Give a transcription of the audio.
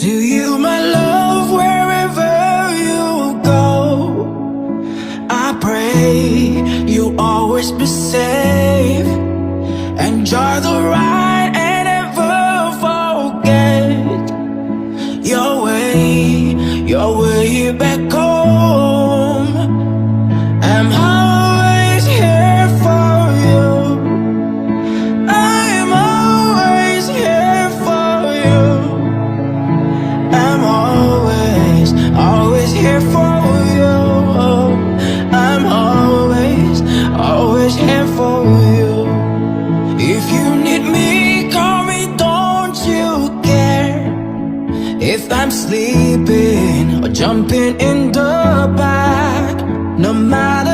To you, my love, wherever you go, I pray you'll always be safe. Enjoy the ride and never forget your way back home. I'm always here for you. I'm always here for you. I'm always here for you. I'm always here for you. If you need me, call me, don't you care? If I'm sleeping or jumping in the back, no matter